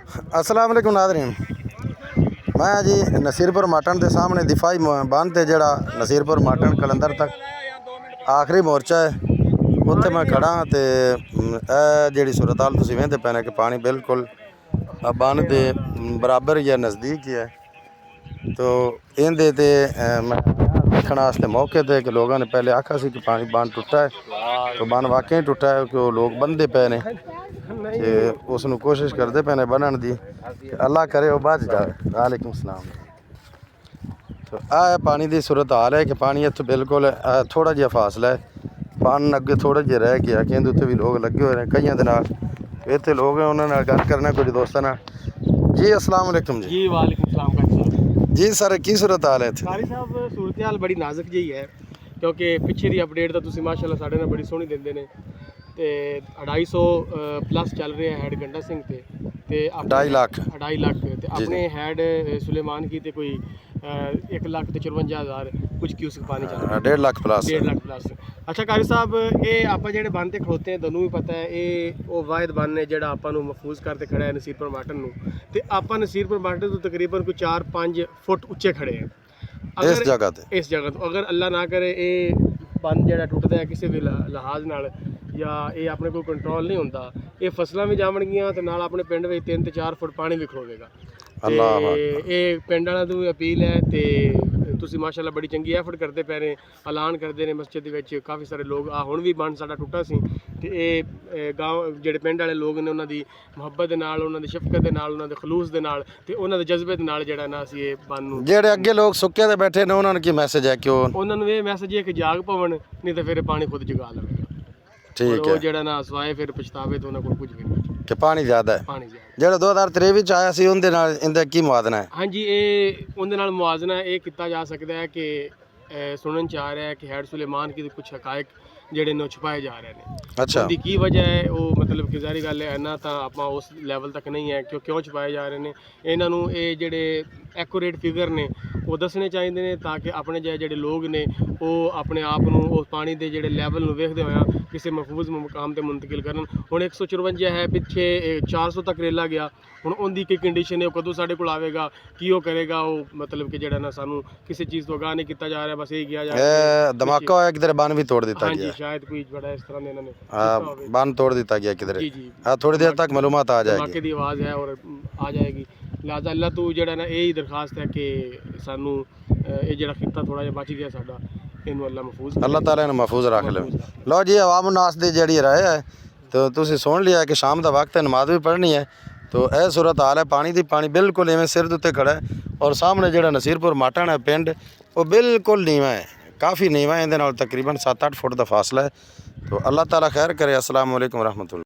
अस्सलाम वालेकुम नाज़रीन, मैं जी नसीरपुर माटन के सामने दिफाई बंद ते जड़ा नसीरपुर माटन कलंदर तक आखिरी मोर्चा है उत्थे मैं खड़ा तो जी सूरत हाल तुसीं वेंदे पैने कि पानी बिल्कुल बंद के बराबर या नज़दीक ही है। तो इहदे ते मैं देखने वास्ते मौके ते कि लोगों ने पहले आखा सी कि पानी बंद टुटा है, तो बंद वाकई टुटा है कि लोग बंदे पे ने कि उसनू कोशिश करते पे ने बनने की, अल्लाह करे वो बच जाए। वालेकुम सलाम। तो आ पानी की सूरत हाल है कि पानी इत्थों बिल्कुल थोड़ा जिहा फासला है, पानी अगे थोड़ा जिहा रह गया कि उत्ते भी लोग लगे हुए हैं कईयां दे नाल। इत्थे लोग हैं उन्होंने गल करना कुछ दोस्तों नाल। जी अस्सलाम वालेकुम जी। जी वालेकुम सलाम जी सर की सूरत हाल है इत्थे? कारी साहब सूरत हाल बड़ी नाजुक जी है क्योंकि पिछे की अपडेट तो तुसीं माशाअल्लाह साढ़े नाल बड़ी सोहनी दिंदे ने ते 250 प्लस चल रहा है हैड गंडा सिंह ते 2.5 लाख ते अपने हैड सुलेमान की ते कोई 1,54,000 कुछ क्यूसिक पानी चल रहा है 1.5 लाख प्लस। 1.5 लाख प्लस। अच्छा कारी साहब ये आप जेडे बंद ते खड़ोते हैं तुहानू भी पता है ये वो वाहिद बंद ने जेड़ा आपां नू महफूज करते खड़ा है नसीरपुर माटन नू ते आपां नसीरपुर माटन तो तकरीबन कोई 4-5 फुट उच्चे खड़े हैं इस जगह तो अगर अल्लाह ना करे ये बंद जेड़ा टुटदा है किसी भी लिहाज नाल या ये अपने कोई कंट्रोल नहीं होंदा ये फसलां भी जामणगियां ते नाल अपने पिंड विच 3 ते 4 फुट पानी भी खड़ोवेगा। अल्लाह ये पिंड वालों तो भी अपील है ते तुसीं माशाअल्लाह बड़ी चंगी एफर्ट करते पे ने, ऐलान करते हैं मस्जिद विच काफ़ी सारे लोग आ हुण भी बंद साडा टुटा सी ते ये गाँव जेडे पिंड वाले लोग ने उन्हां दी मुहब्बत दे नाल उन्हां दी शफकत दे नाल उन्हां दे खलूस दे नाल ते उन्हां दे जज्बे दे नाल जेड़ा ना असीं ये बंद नूं जेडे अगे लोग सुक्के ते बैठे ने उन्होंने की मैसेज है कि उन्हां नूं ये मैसेज है कि जाग पवन नहीं तो फिर पानी खुद जगा लवेगा। ठीक है जेड़ा ना सवाए फिर पछतावे तो उन्हां कोल कुछ भी नहीं कि पानी ज़्यादा है। पानी ज्यादा ਜਿਹੜਾ 2023 ਵਿੱਚ ਆਇਆ ਸੀ ਉਹਦੇ ਨਾਲ ਇਹਦਾ ਕੀ ਮੁਆਵਜ਼ਾ ਹੈ? ਹਾਂਜੀ ਇਹ ਉਹਦੇ ਨਾਲ ਮੁਆਵਜ਼ਾ ਇਹ ਕੀਤਾ ਜਾ ਸਕਦਾ ਹੈ ਕਿ ਸੁਣਨ ਚ ਆ ਰਿਹਾ ਹੈ ਕਿ ਹੈਡ ਸੁਲੇਮਾਨ ਕੀ ਕੁਝ ਹਕਾਇਕ ਜਿਹੜੇ ਨੇ ਛੁਪਾਏ ਜਾ ਰਹੇ ਨੇ। ਅੱਛਾ ਉਹਦੀ ਕੀ ਵਜ੍ਹਾ ਹੈ ਉਹ ਮਤਲਬ ਕਿ ਜ਼ਾਰੀ ਗੱਲ ਹੈ ਇੰਨਾ ਤਾਂ ਆਪਾਂ ਉਸ ਲੈਵਲ ਤੱਕ ਨਹੀਂ ਹੈ ਕਿਉਂ ਛੁਪਾਏ ਜਾ ਰਹੇ ਨੇ। ਇਹਨਾਂ ਨੂੰ ਇਹ ਜਿਹੜੇ ਐਕੂਰੇਟ ਫਿਗਰ ਨੇ ਉਹ ਦੱਸਣੇ ਚਾਹੀਦੇ ਨੇ ਤਾਂ ਕਿ ਆਪਣੇ ਜਿਹੜੇ ਲੋਕ ਨੇ ਉਹ ਆਪਣੇ ਆਪ ਨੂੰ ਉਸ ਪਾਣੀ ਦੇ ਜਿਹੜੇ ਲੈਵਲ ਨੂੰ ਵੇਖਦੇ ਹੋਇਆ ਕਿਸੇ ਮਹਿਫੂਜ਼ ਮੁਕਾਮ ਤੇ ਮੁੰਤਕਿਲ ਕਰਨ। ਹੁਣ 154 ਹੈ ਪਿੱਛੇ 400 ਤੱਕ ਰੇਲਾ ਗਿਆ, ਹੁਣ ਉਹਦੀ ਕੀ ਕੰਡੀਸ਼ਨ ਹੈ, ਉਹ ਕਦੋਂ ਸਾਡੇ ਕੋਲ ਆਵੇਗਾ, ਕੀ ਉਹ ਕਰੇਗਾ, ਉਹ ਮਤਲਬ ਕਿ ਜਿਹੜਾ ਨਾ ਸਾਨੂੰ ਕਿਸੇ ਚੀਜ਼ ਤੋਂ ਅਗਾਹ ਨਹੀਂ ਕੀਤਾ ਜਾ ਰਿਹਾ, ਬਸ ਇਹ ਕਿਹਾ ਜਾ ਰਿਹਾ ਧਮਾਕਾ ਹੋਇਆ ਕਿਧਰੇ ਬੰਨ ਵੀ ਤੋੜ ਦਿੱਤਾ ਗਿਆ। शायद कोई बड़ा इस तरह इन्होंने बंद तोड़ दिता गया किधर। जी जी थोड़ी देर तक मालूमात आ जाएगी, धमाके की आवाज़ है और आ जाएगी। लिहाजा अल्लाह तो जेड़ा ना यही दरखास्त है कि सानू ये जेड़ा खिता थोड़ा जिहा बच गया साडा इनू अल्लाह महफूज अल्लाह ताला ने महफूज रख ले। लो जी अवाम उन्नास दी जेड़ी राय है तो तुसीं सुन लिया कि शाम का वक्त है, नमाज भी पढ़नी है। तो यह सूरत हाल है, पानी दी पानी बिल्कुल इवें सिर दे उत्ते खड़ा है और सामने जेड़ा नसीरपुर माटन है पिंड वो बिल्कुल नीवा है, काफ़ी नीवा है, इहदे नाल तकरीबन 7-8 फुट का फासला है। तो अल्लाह ताला खैर करे। अस्सलाम वालेकुम रहमतुल्लाह।